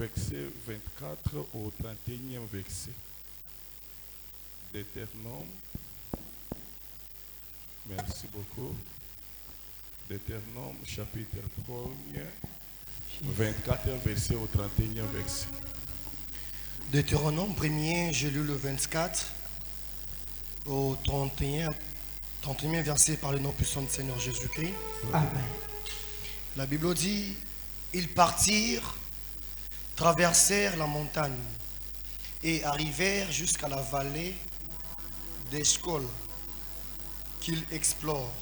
verset 24 au 31e verset. Deutéronome. Merci beaucoup. Deutéronome chapitre 1er, 24 verset au 31e verset. Deutéronome 1er, j'ai lu le 24 au 31e verset par le nom puissant du Seigneur Jésus-Christ. Amen. La Bible dit, ils partirent, traversèrent la montagne et arrivèrent jusqu'à la vallée d'Eshcol qu'ils explorent.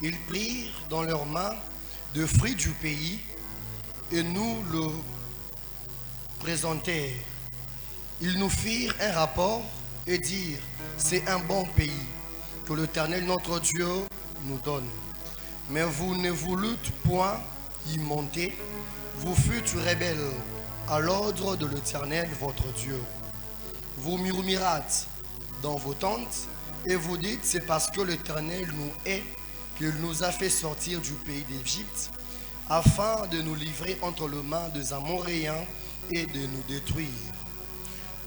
Ils prirent dans leurs mains de fruits du pays et nous le présentèrent. Ils nous firent un rapport et dirent, c'est un bon pays que l'Éternel notre Dieu nous donne. Mais vous ne voulûtes point y monter, vous fûtes rebelles à l'ordre de l'Éternel votre Dieu. Vous murmurâtes dans vos tentes et vous dites, c'est parce que l'Éternel nous hait qu'il nous a fait sortir du pays d'Égypte afin de nous livrer entre les mains des Amoréens et de nous détruire.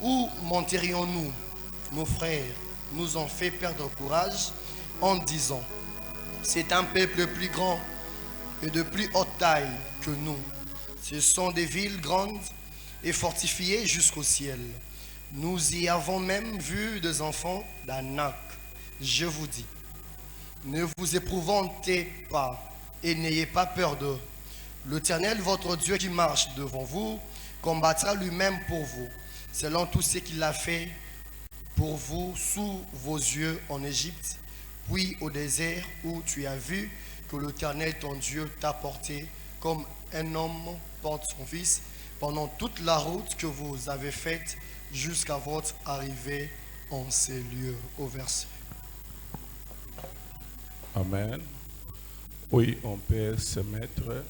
Où monterions-nous? Nos frères nous ont fait perdre courage en disant, c'est un peuple plus grand et de plus haute taille que nous. Ce sont des villes grandes et fortifiées jusqu'au ciel. Nous y avons même vu des enfants d'Anak. Je vous dis, ne vous épouvantez pas et n'ayez pas peur d'eux. L'Éternel, votre Dieu qui marche devant vous, combattra lui-même pour vous, selon tout ce qu'il a fait pour vous sous vos yeux en Égypte, puis au désert où tu as vu que l'Éternel, ton Dieu, t'a porté comme un homme porte son fils pendant toute la route que vous avez faite jusqu'à votre arrivée en ces lieux. Au verset. Amen. Oui, on peut se mettre.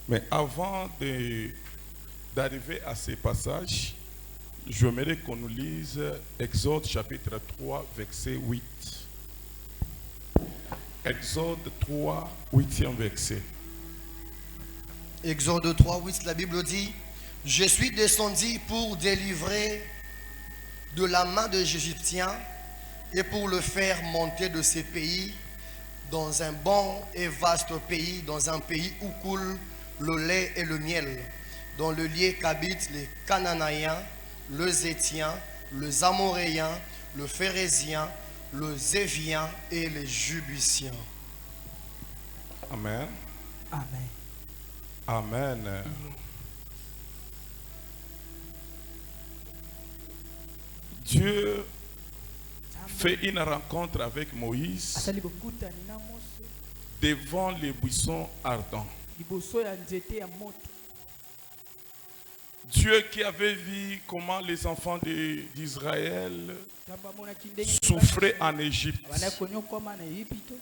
Mais avant d'arriver à ces passages, j'aimerais qu'on nous lise Exode chapitre 3, verset 8. Exode 3, 8e verset. Exode 3, 8, la Bible dit, je suis descendu pour délivrer de la main des Égyptiens et pour le faire monter de ces pays dans un bon et vaste pays, dans un pays où coule le lait et le miel, dans le lieu qu'habitent les Cananéens, les Hétiens, les Amoréens, les Phérésiens, les Éviens et les Jubusiens. Amen. Amen. Amen. Dieu fait une rencontre avec Moïse Asali bokutani na Mose devant les buissons ardents. liboso ya nzete ya moto. Dieu qui avait vu comment les enfants d'Israël Tamba monaki ndenge souffraient en Égypte. bana konyokoma na Egypte.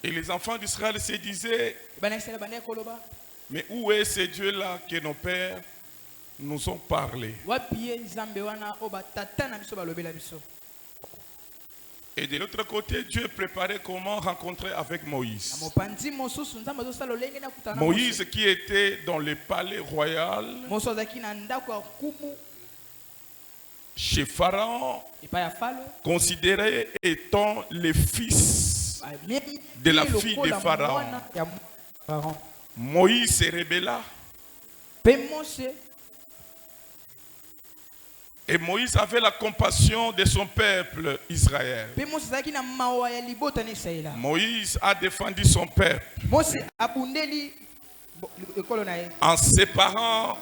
Et les enfants d'Israël se disaient, Bana Israël bana koloba mais où est ce Dieu-là que nos pères nous ont parlé? wapi ye nzambe wana oba tata na biso balobela biso. Et de l'autre côté, Dieu préparait comment rencontrer avec Moïse. Mopanzi mosusu nzambe azosala lolenge na kutana. Moïse qui était dans le palais royal Moso azaki na ndako ya kumu chez Pharaon, epa ya falo. considéré étant le fils de la fille de Pharaon. Moïse se rébella. Et Moïse avait la compassion de son peuple Israël. Moïse a défendu son peuple en séparant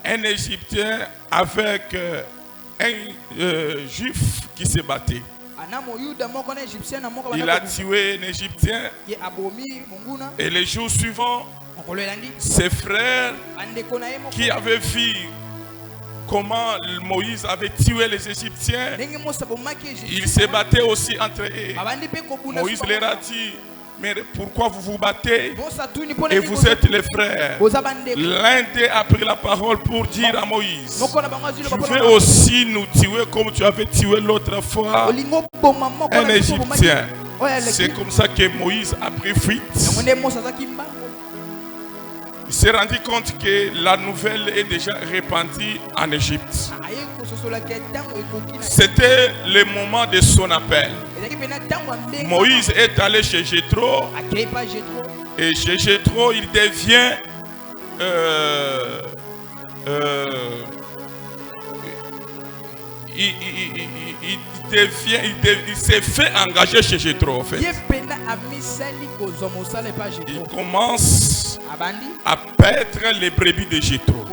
un Égyptien avec un Juif qui se battait. Il a tué un Égyptien et les jours suivants, ses frères qui avaient vu comment Moïse avait tué les Égyptiens, ils se battaient aussi entre eux. Moïse leur a dit, mais pourquoi vous vous battez et vous êtes les frères? L'un d'eux a pris la parole pour dire à Moïse, tu veux aussi nous tuer comme tu avais tué l'autre fois un Égyptien. C'est comme ça que Moïse a pris fuite il s'est rendu compte que la nouvelle est déjà répandue en Égypte. C'était le moment de son appel. Moïse est allé chez Jéthro. Et chez Jéthro, il devient il s'est fait engager chez Jéthro en fait. Il commence à paître les brebis de Jéthro.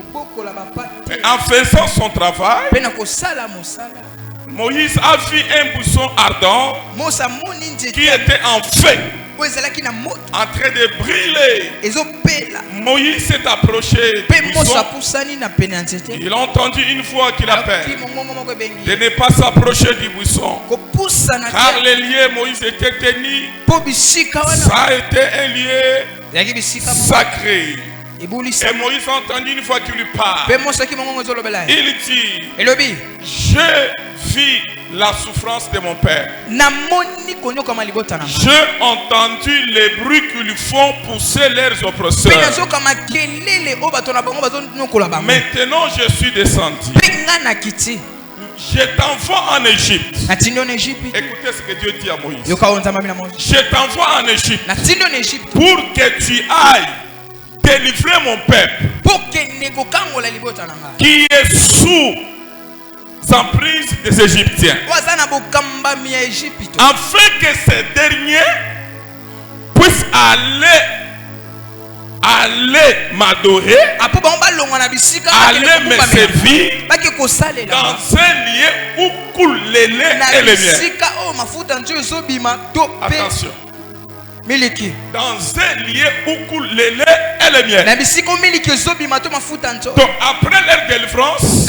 En faisant son travail, Moïse a vu un buisson ardent qui était en feu, en train de brûler. Moïse s'est approché du buisson. Il a entendu une voix qui l'appelle de ne pas s'approcher du buisson, car le lieu Moïse était tenu, ça a été un lieu sacré. Et Moïse a entendu une fois qu'il lui parle. Il dit: je vis la souffrance de mon père. J'ai entendu les bruits qu'ils font pousser leurs oppresseurs. Maintenant je suis descendu. Je t'envoie en Égypte. Écoutez ce que Dieu dit à Moïse. Je t'envoie en Égypte pour que tu ailles délivrer mon peuple qui est sous emprise des Égyptiens, afin que ces derniers puissent aller m'adorer, aller me servir dans un lieu où coule le lait et le miel. Attention. Dans un lieu où coule le lait et le miel. Donc après leur délivrance,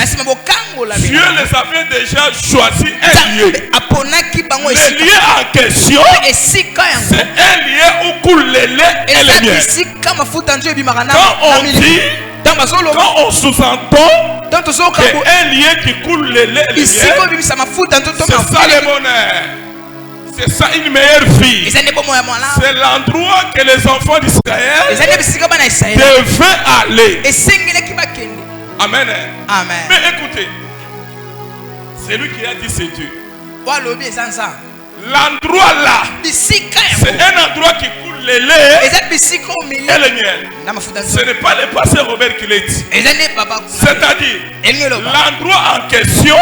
Dieu les avait déjà choisi un lieu. Le lieu en question, c'est un lieu où coule le lait et le miel. Quand on dit, quand on sous-entend qu'un lieu qui coule le lait et le miel, c'est ça le bonheur. C'est ça une meilleure vie. C'est l'endroit que les enfants d'Israël devaient aller. Amen. Amen. Mais écoutez, c'est lui qui a dit c'est Dieu. L'endroit là, c'est un endroit qui coule le lait et le miel. Ce n'est pas le pasteur Robert qui l'a dit. C'est-à-dire, l'endroit en question,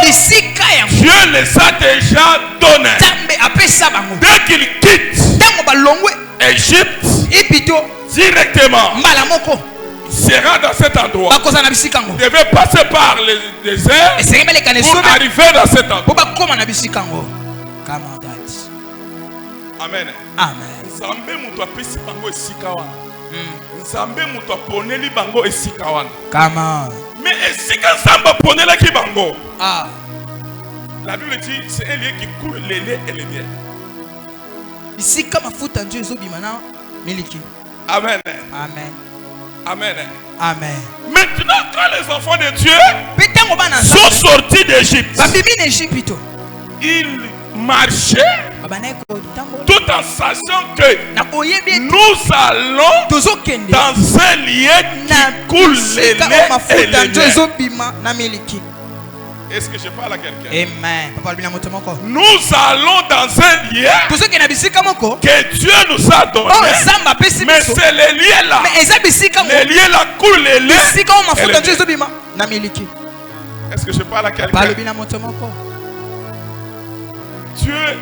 Dieu les a déjà donnés. Dès qu'il quitte Égypte, directement, il sera dans cet endroit. Il devait passer par le désert pour arriver dans cet endroit. Amen. Amen. Nzambe mutu apesi bango esika wana. Nzambe mutu aponeli bango esika wana. Mais esika Nzambe aponelaki bango. La Bible dit c'est un lieu qui coule le lait et le miel. Isika mafuta ndio ezobimana miliki. Amen. Amen. Amen. Amen. Maintenant quand les enfants de Dieu sont sortis d'Égypte, ils marchaient tout en sachant que nous allons dans un lieu qui coule le lait et le miel. Est-ce que je parle à quelqu'un? Amen. Nous allons dans un lieu que Dieu nous a donné. Mais c'est le lieu là. Le lieu là coule le lait et le miel. Est-ce que je parle à quelqu'un? Dieu,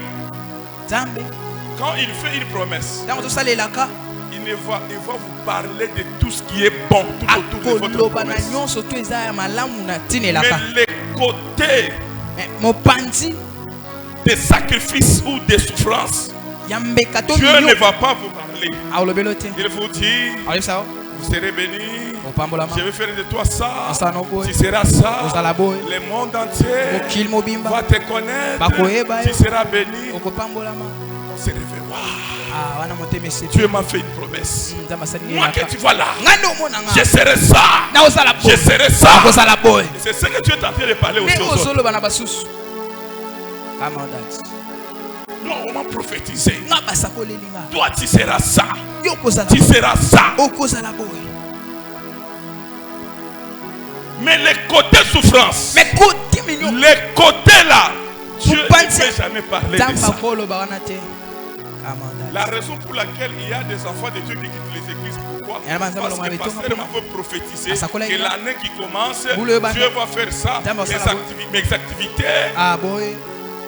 quand il fait une promesse, il va vous parler de tout ce qui est bon tout autour de votre promesse. Mais les côtés des sacrifices ou des souffrances, Dieu ne va pas vous parler. Il vous dit, vous serez bénis. Je vais faire de toi ça. Tu seras ça. Le monde entier va te connaître. Tu seras béni. On se réveille. Dieu m'a fait une promesse. Moi que tu vois là, je serai ça. Je serai ça. C'est ce que Dieu est en train de parler aux autres. Nous, on m'a prophétisé. Toi, tu seras ça. Tu seras ça. Mais les côtés souffrance, les côtés là, Dieu ne peut jamais parler de ça. La raison pour laquelle il y a des enfants de Dieu qui quittent les églises, pourquoi? Parce que le pasteur m'avait prophétisé que l'année qui commence, Dieu va faire ça, mes activités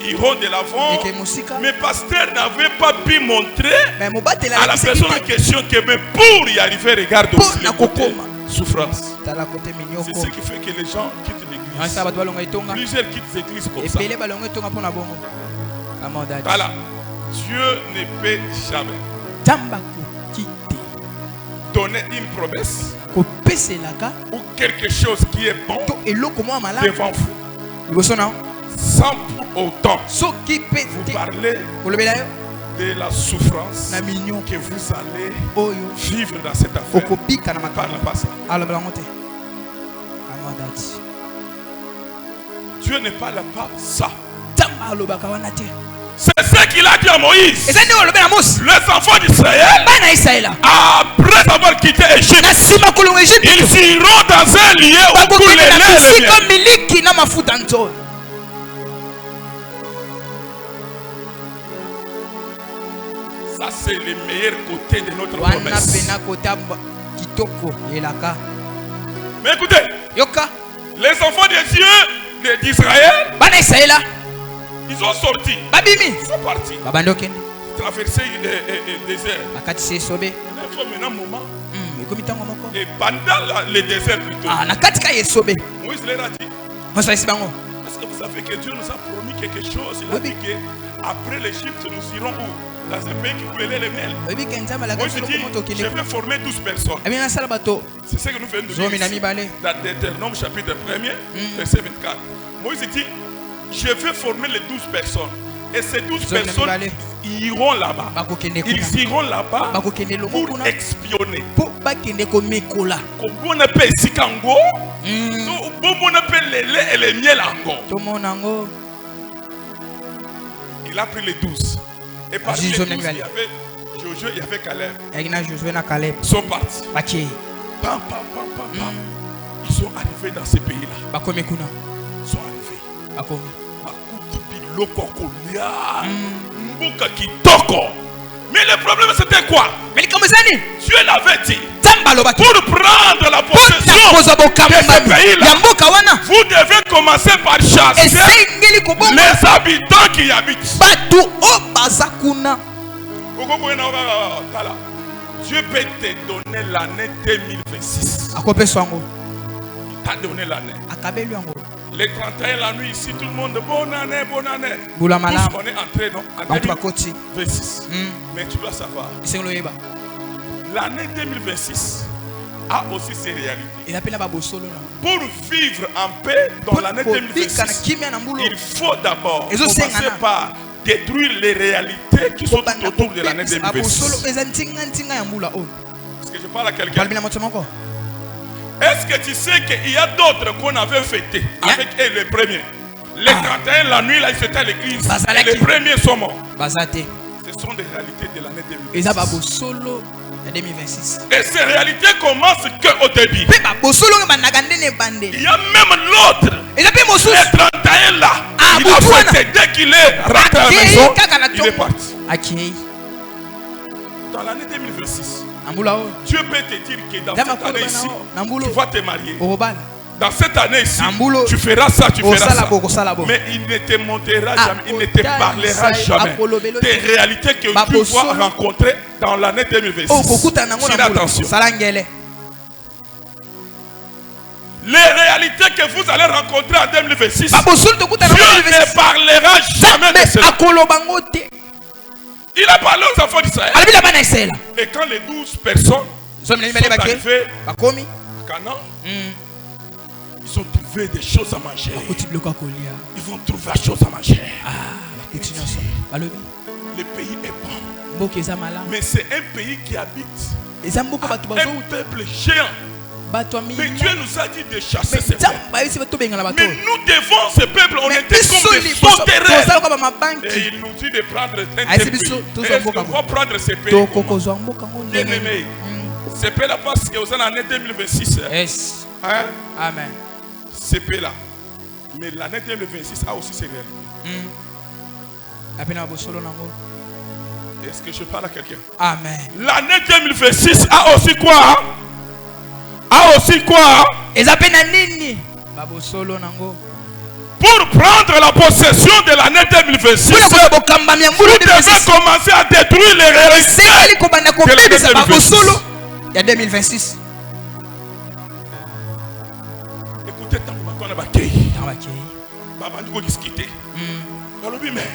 iront de l'avant. Mais pasteur n'avait pas pu montrer à la personne en question que même pour y arriver, regarde aussi le côté souffrance. C'est ce qui fait que les gens quittent l'église. Plusieurs quittent l'église comme ça. Voilà. Dieu ne peut jamais donner une promesse ou quelque chose qui est bon devant vous sans pour autant vous parler de la souffrance que vous allez vivre dans cette affaire. Parle pas ça. Dieu ne parle pas ça. C'est ce qu'il a dit à Moïse. Les enfants d'Israël, après avoir quitté Égypte, ils iront dans un lieu où pour les lait. Ça, c'est le meilleur côté de notre promesse. Mais écoutez, les enfants de Dieu d'Israël, ils ont sorti. Ils sont partis. Traverser le désert. Il faut maintenant un moment. Et pendant le désert plutôt, Moïse leur a dit, est-ce que vous savez que Dieu nous a promis quelque chose? Il a dit qu'après l'Égypte, nous irons où? Dans un pays qui coulait les miel. Moïse dit, je vais former 12 personnes. C'est ce que nous venons de dire dans Deutéronome chapitre 1er, verset 24. Moïse dit, je vais former les 12 personnes. Et ces 12 personnes iront là-bas. Ils iront là-bas pour expionner. Comment on appelle Sikango? Comment on appelle les laits et les miel ango? Il a pris les 12. Et parmi les 12, il y avait Josué, il y avait Caleb. Ils sont partis. Ils sont arrivés dans ces pays-là. Ils sont arrivés. Mais le problème c'était quoi? Dieu l'avait dit. Pour prendre la possession de ce pays-là, vous devez commencer par chasser les habitants qui y habitent. Dieu peut te donner l'année 2026. Il t'a donné l'année. Les 31 la nuit ici, tout le monde, bonne année, bonne année. Tous on est entré en 2026. Mais tu dois savoir, l'année 2026 a aussi ses réalités. Pour vivre en paix dans l'année 2026, il faut d'abord commencer par détruire les réalités qui sont tout autour de l'année 2026. Est-ce que je parle à quelqu'un? Est-ce que tu sais qu'il y a d'autres qu'on avait fêtés avec eux les premiers? Les 31 la nuit, là, ils étaient à l'église. Et les premiers sont morts. Ce sont des réalités de l'année 2026. Et ces réalités commencent qu'au début. Il y a même l'autre. Les 31 là. Il a fêté dès qu'il est rentré à la maison. Il est parti. Dans l'année 2026. Dieu peut te dire que dans cette année ici, tu vas te marier. Dans cette année ici, tu feras ça, tu feras ça. Mais il ne te montrera jamais, il ne te parlera jamais des réalités que tu vas rencontrer dans l'année 2026. Fais attention. Les réalités que vous allez rencontrer en 2026, Dieu ne parlera jamais de cela. Il a parlé aux enfants d'Israël. Et quand les 12 personnes sont arrivées à Canaan, ils ont trouvé des choses à manger. Ils vont trouver des choses à manger. Le pays est bon. Mais c'est un pays qui habite un peuple géant. Mais Dieu nous a dit de chasser ces peuples. Mais nous devons ces peuples, on était comme des sauterelles. Et il nous dit de prendre un tel pays. Est-ce qu'on va prendre ces pays? Bien-aimés, c'est pas la parce que vous êtes en année 2026. Amen. CP là. Mais l'année 2026 a aussi ses réalités. Est-ce que je parle à quelqu'un? Amen. L'année 2026 a aussi quoi? A aussi quoi? Pour prendre la possession de l'année 2026, vous devez commencer à détruire les réalités de l'année 2026. Écoutez, tant qu'on a bakay, baba ndiko discuter. Balobi mais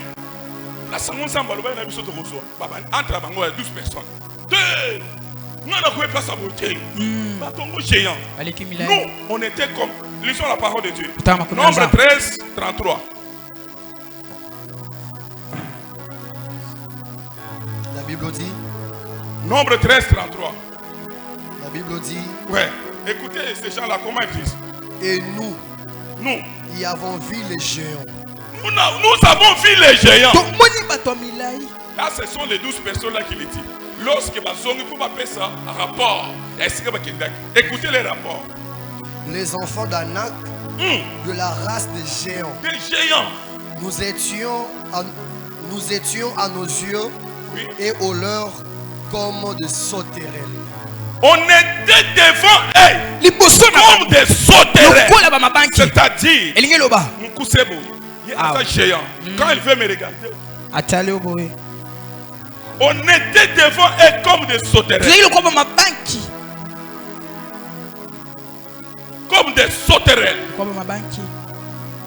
la sangon samba loba na biso to kozo. Baba entre bango 12 personnes. Deux. On a quoi place à beauté. Batongo géant. Nous, on était comme lisons la parole de Dieu. Nombre 13, 33. La Bible dit. Nombre 13, 33. La Bible dit. Ouais. Écoutez ces gens-là, comment ils disent. Et nous y avons vu les géants. Nous avons vu les géants. Là, ce sont les 12 personnes-là qui le disent. Lorsque Bazongi pour faire ça, un rapport. Écoutez les rapports. Les enfants d'Anak, de la race des géants. Des géants. Nous étions à nos yeux et aux leurs comme des sauterelles. On était devant eux comme des sauterelles. C'est-à-dire, Moukousebo, il y a un géant. Quand il veut me regarder, on était devant eux comme des sauterelles. Comme des sauterelles.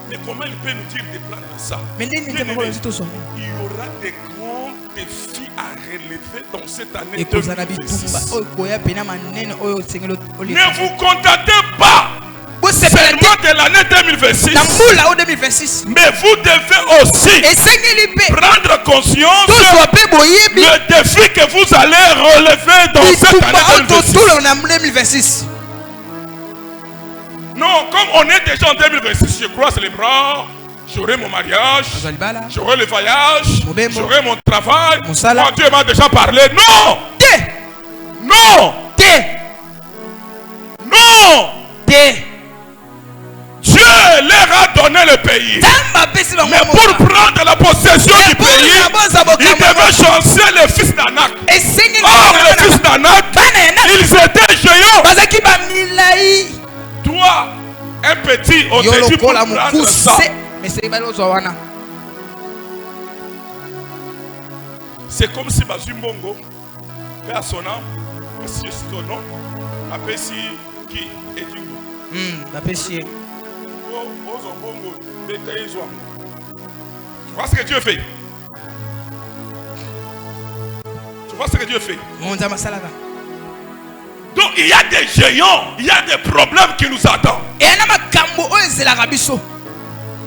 Mais comment il peut nous dire de prendre ça? Il y aura des grands défis à relever dans cette année 2026. Ne vous contentez pas seulement de l'année 2026. Mais vous devez aussi prendre conscience le défi que vous allez relever dans cette année 2026. Non, comme on est déjà en 2026, je croise les bras, j'aurai mon mariage, j'aurai le voyage, j'aurai mon travail. Moi, Dieu m'a déjà parlé. Non! Non! Non! Dieu leur a donné le pays. Mais pour prendre la possession du pays, il devait chancer les fils d'Anak. Or, les fils d'Anak, ils étaient géants. Toi, un petit, on te dit pour prendre ça. C'est comme si Bazumbongo, père à son âme, si c'est ton nom, appelle si qui est du tu vois ce que Dieu fait? Tu vois ce que Dieu fait? Donc il y a des géants, il y a des problèmes qui nous attendent.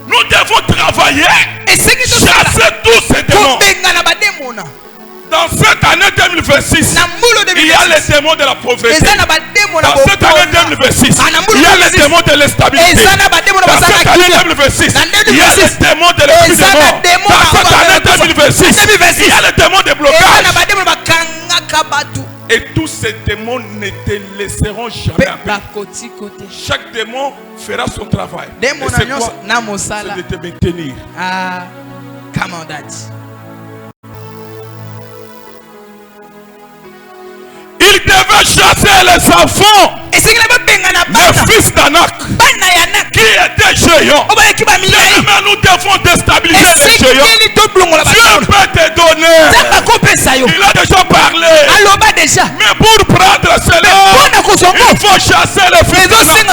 Nous devons travailler, chasser tous ces démons. Dans cette année 2026, il y a les démons de la pauvreté. Dans cette année 2026, il y a les démons de l'instabilité. Dans cette année 2026, il y a les démons de l'esprit de mort. Dans cette année 2026, il y a les démons de blocage. Et tous ces démons ne te laisseront jamais à paix. Chaque démon fera son travail. Et c'est quoi? C'est de te maintenir. Il devait chasser les enfants, les fils d'Anak, qui étaient géants. Mais nous devons déstabiliser les géants. Dieu peut te donner. Il a déjà parlé. Mais pour prendre cela, il faut chasser les fils d'Anak.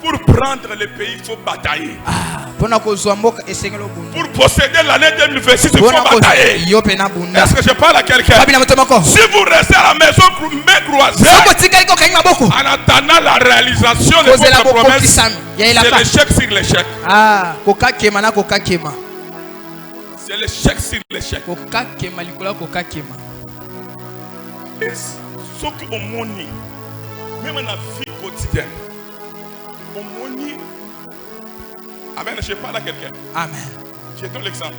Pour prendre le pays, il faut batailler. Pour posséder l'année 2026, il faut batailler. Est-ce que je parle à quelqu'un? Si vous restez à la maison, main croisée, en attendant la réalisation de votre promesse, c'est l'échec sur l'échec. C'est l'échec sur l'échec. Ce qu'on monnie, même dans la vie quotidienne. Amen. Je parle à quelqu'un. Amen. Je donne l'exemple.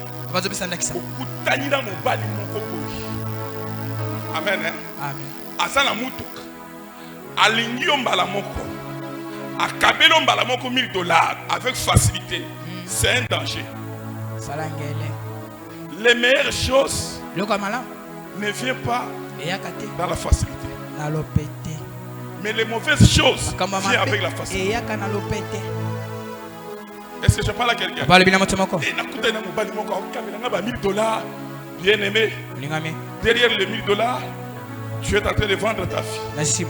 Amen. Amen. Asana mutuk. Alingi mbala moko. Akabelo mbala moko $1000 avec facilité. C'est un danger. Les meilleures choses ne viennent pas dans la facilité. Mais les mauvaises choses viennent avec la facilité. Est-ce que je parle à quelqu'un? Bien aimé, derrière les $1000, tu es en train de vendre ta fille.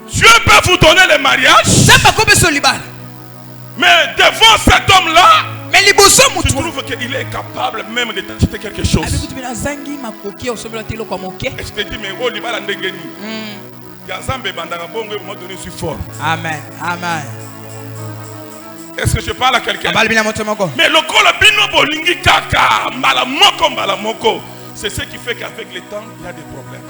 Dieu peut vous donner le mariage, mais devant cet homme-là, tu trouves qu'il est capable même de t'acheter quelque chose. Et je te dis, mais oh, Amen. Amen. Est-ce que je parle à quelqu'un? Mais le c'est ce qui fait qu'avec le temps, il y a des problèmes.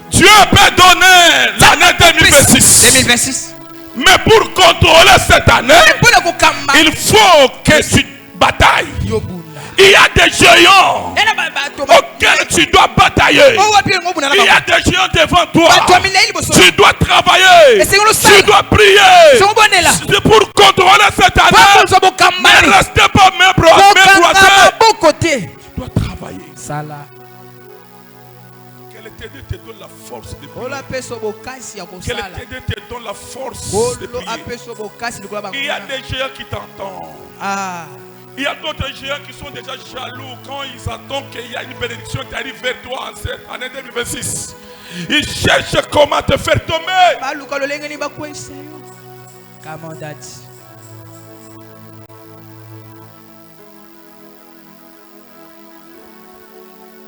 Dieu peut donner l'année 2026. Mais pour contrôler cette année, il faut que tu batailles. Il y a des géants auxquels tu dois batailler. Il y a des géants devant toi. Tu dois travailler. Tu dois prier. C'est pour contrôler cette année. Ne restez pas mes croisés. Tu dois travailler. Qu'elle t'aide te donne la force de prier. Qu'elle t'aide te donne la force de prier. Il y a des géants qui t'entendent. Il y a d'autres géants qui sont déjà jaloux quand ils attendent qu'il y a une bénédiction qui arrive vers toi en cette année 2026. Ils cherchent comment te faire tomber.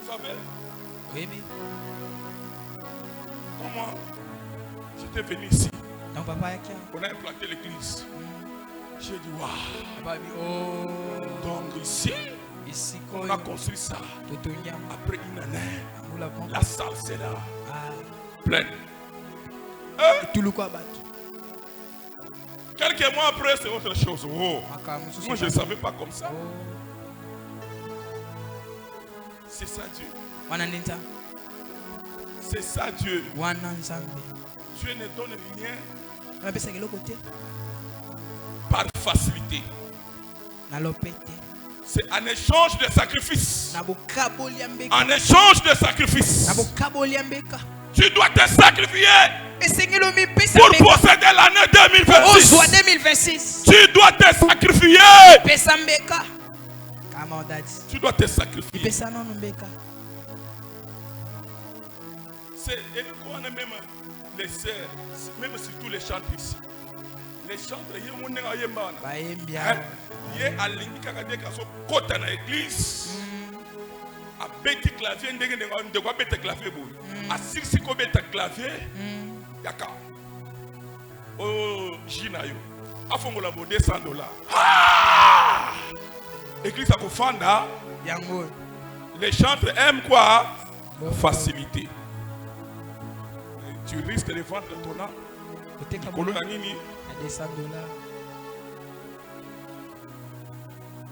Vous savez? Oui. Comment j'étais venu ici. On a implanté l'église. J'ai dit waouh. Donc ici, on a construit ça. Après une année, la salle c'est là. Pleine. Quelques mois après, c'est autre chose. Oh. Moi, je ne savais pas comme ça. C'est ça Dieu. C'est ça Dieu. Dieu ne donne rien par facilité. C'est un échange de sacrifice. En échange de sacrifice. Tu dois te sacrifier pour posséder l'année 2026. Tu dois te sacrifier. Tu dois te sacrifier. C'est même les sœurs, même surtout les chantres ici. Les chantres, il y a un église. A bêti clavier, de quoi bêti clavier, a six clavier, yaka. Oh, Jinayo, a fongola $200. Ah! Église à Kofanda, les chantres aiment quoi? Facilité. Tu risques de vendre ton âme. $200.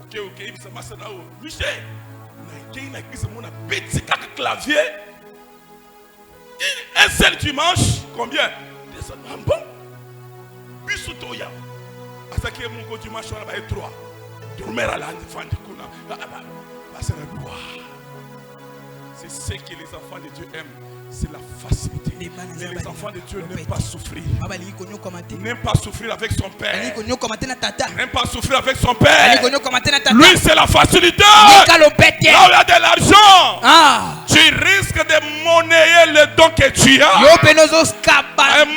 Ok, ça m'a sonné. Michel, on a petit clavier. Un seul dimanche, combien? $200. Bon. Bisutoya. À ce qui est mon dimanche, on a 3. Dormir à la fin de Kuna. C'est ce que les enfants de Dieu aiment. C'est la facilité. Mais les enfants de Dieu n'aiment pas souffrir. N'aiment pas souffrir avec son père. N'aiment pas souffrir avec son père. Lui, c'est la facilité. Là où il y a de l'argent, tu risques de monnayer le don que tu as.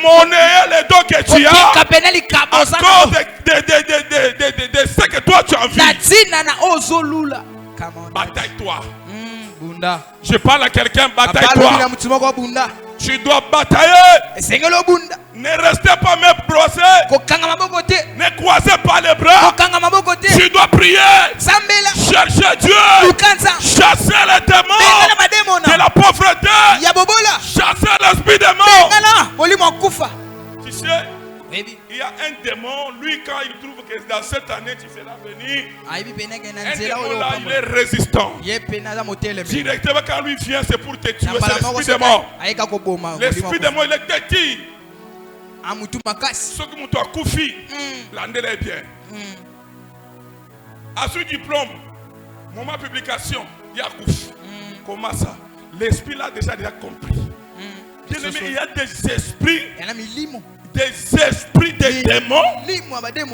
Monnayer le don que tu as. À cause de ce que toi tu as envie. Bataille-toi. Je parle à quelqu'un, bataille-toi. Tu dois batailler. Ne restez pas même brossé. Ne croisez pas les bras. Tu dois prier. Chercher Dieu. Chasser les démons de la pauvreté. Chasser l'esprit des morts. Tu sais, il y a un démon, lui quand il trouve que dans cette année tu seras venu, un démon là il est résistant. Directement quand lui vient c'est pour te tuer, c'est l'esprit des morts. L'esprit des morts il est têtu. Ce que mon toit koufi, l'année est bien. À ce diplôme, moment publication, il y a koufi. Comment ça? L'esprit l'a déjà compris. Bien aimé, il y a des esprits, des démons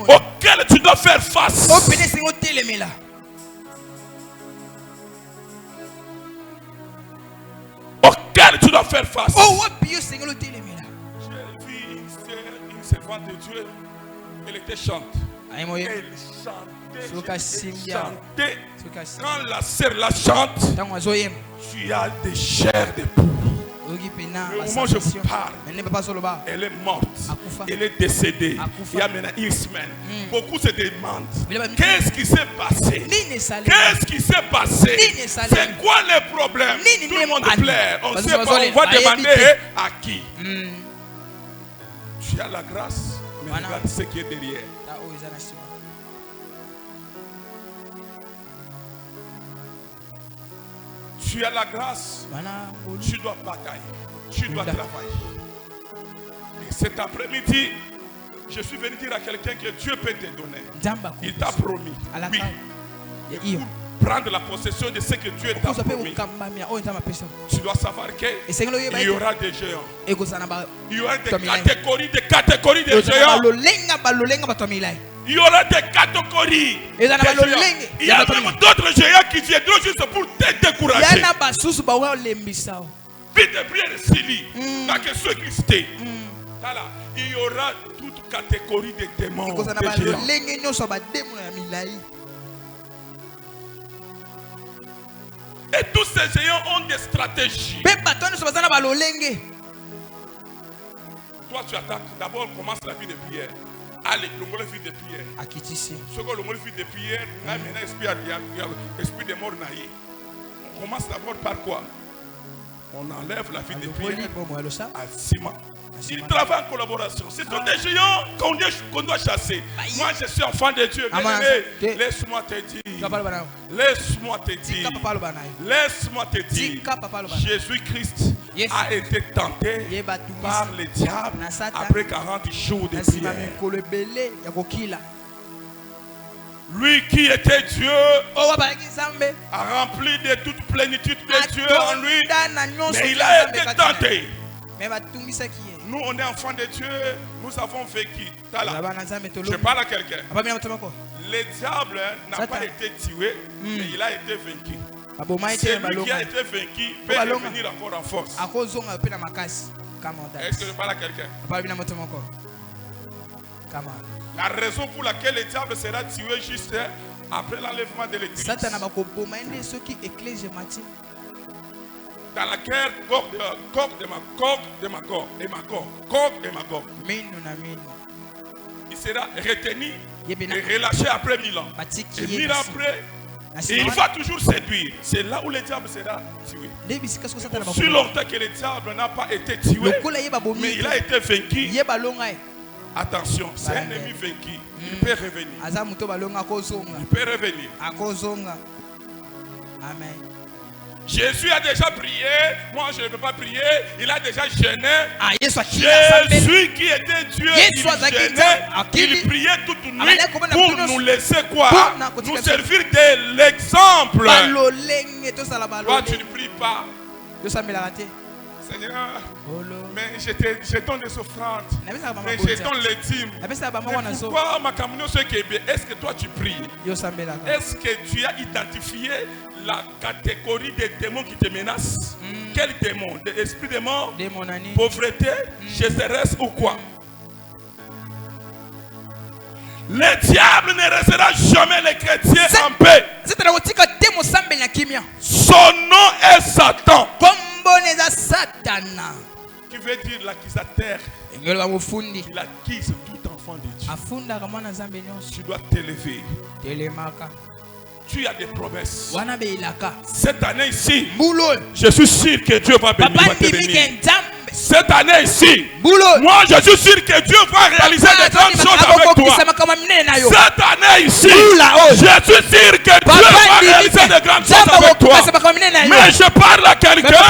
auxquels tu dois faire face. Auxquels tu dois faire face. J'ai vu une servante de Dieu, elle était chante. Elle chantait. Quand la sœur la chante, tu as des chairs de poule. Le moment où je vous parle, elle est morte, elle est décédée. Il y a maintenant une semaine. Beaucoup se demandent qu'est-ce qui s'est passé? Qu'est-ce qui s'est passé? C'est quoi le problème? Tout le monde plaît. On sait pas, on va demander à qui? Tu as la grâce, mais regarde ce qui est derrière. Tu as la grâce, tu dois batailler, tu dois travailler. Et cet après-midi, je suis venu dire à quelqu'un que Dieu peut te donner. Il t'a promis, oui, pour prendre la possession de ce que Dieu t'a promis. Tu dois savoir qu'il y aura des géants. Il y aura des catégories de géants. Il y aura des catégories. Il y a même d'autres géants qui viendront juste pour te décourager. Vite de prière de Sili. Que ceux qui étaient. Il y aura toute catégorie de démons. Des géants. Et tous ces géants ont des stratégies. Toi tu attaques. D'abord commence la vie de prière. Allez, le mot vie de prière. Ce que le mot vie de prière, esprit de mort naïe. On commence d'abord par quoi? On enlève la vie de prière à Sima. Ils travaillent en collaboration. Ce sont des géants qu'on doit chasser. Moi, je suis enfant de Dieu. Laisse-moi te dire. Laisse-moi te dire. Laisse-moi te dire. Jésus-Christ a été tenté par le diable après 40 jours de prière. Lui qui était Dieu a rempli de toute plénitude de Dieu en lui, mais il a été tenté. Nous, on est enfants de Dieu, nous avons vécu. Je parle à quelqu'un. Le diable n'a pas été tué, mais il a été vaincu. Celui qui a été vaincu peut revenir encore en force. Est-ce que je parle à quelqu'un? La raison pour laquelle le diable sera tué juste après l'enlèvement de l'église. Dans la guerre, Gog de Magog. Il sera retenu et relâché après 1000 ans. Et 1000 ans après, il va toujours séduire. C'est là où le diable sera tué. Si longtemps que le diable n'a pas été tué, mais il a été vaincu. Attention, c'est un ennemi vaincu. Il peut revenir. Il peut revenir. Amen. Jésus a déjà prié. Moi, je ne peux pas prier. Il a déjà jeûné. Jésus qui était Dieu, il jeûnait. Il priait toute nuit pour nous laisser quoi? Nous servir de l'exemple. Toi, tu ne pries pas. Seigneur, mais je donne des offrandes, mais je donne les dîmes. Pourquoi ma communauté est-ce que toi tu pries? Est-ce que tu as identifié la catégorie des démons qui te menacent? Quel démon? Esprit de mort, pauvreté, chasseresse ou quoi? Le diable ne restera jamais les chrétiens en paix. Son nom est Satan. Qui veut dire l'accusateur. Il accuse tout enfant de Dieu. Tu dois t'élever. Tu as des promesses. Cette année ici, je suis sûr que Dieu va bénir. Cette année ici, moi je suis sûr que Dieu va réaliser des grandes choses avec toi. Cette année ici, je suis sûr que Dieu va réaliser des grandes choses avec toi. Mais je parle à quelqu'un,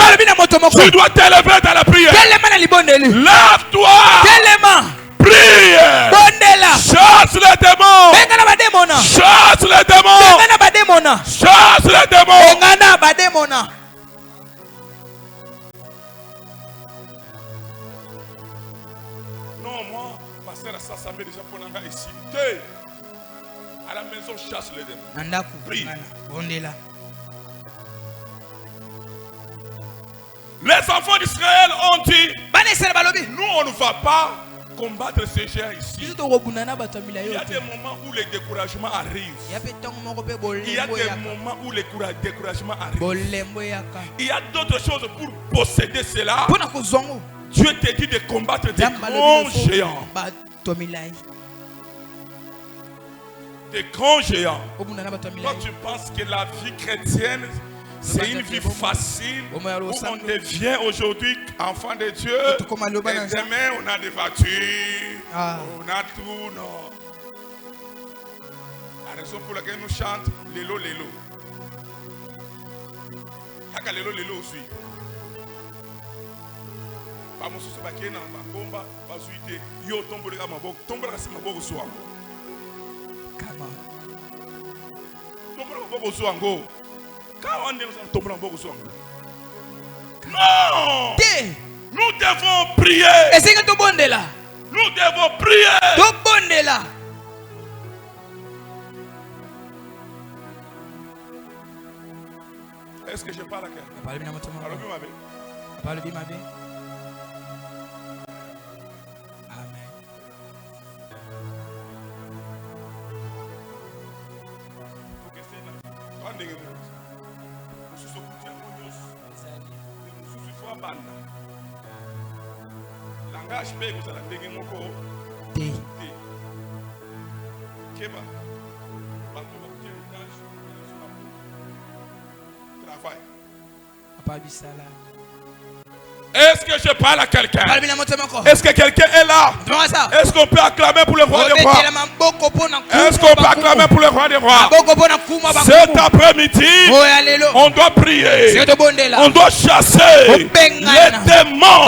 tu dois t'élever dans la prière. Lève-toi. Prie. Chasse les démons. Chasse les démons. Chasse les démons. Non, moi, pasteur, ça m'est déjà pour l'enga ici. À la maison, chasse les démons. Prie. Les enfants d'Israël ont dit, nous on ne va pas combattre ces géants ici. Il y a des moments où le découragement arrive. Il y a des moments où le découragement arrive. Il y a d'autres choses pour posséder cela. Dieu te dit de combattre des grands géants. Des grands géants. Toi tu penses que la vie chrétienne c'est une vie facile où on devient aujourd'hui enfant de Dieu et demain on a des voitures, on a tout, non. La raison pour laquelle nous chantons Lelo Lelo. Kaka Lelo Lelo aussi. Pas mon souci baké na bakomba bazuite yo tomboleka maboko tomboleka si maboko swango. Kama. Tomboleka maboko swango. Non! Nous devons prier. Nous devons prier. Est-ce que je parle à quelqu'un? Langage pe ko sala ndenge moko te keba bato ba langage travail papa bisala. Est-ce que je parle à quelqu'un? Est-ce que quelqu'un est là? Est-ce qu'on peut acclamer pour le roi des rois? Est-ce qu'on peut acclamer pour le roi des rois? Cet après-midi, on doit prier. On doit chasser les démons.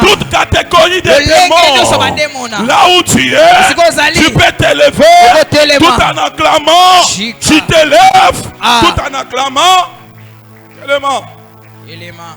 Toute catégorie de démons. Là où tu es, tu peux t'élever tout en acclamant. Tu t'élèves tout en acclamant. Élément.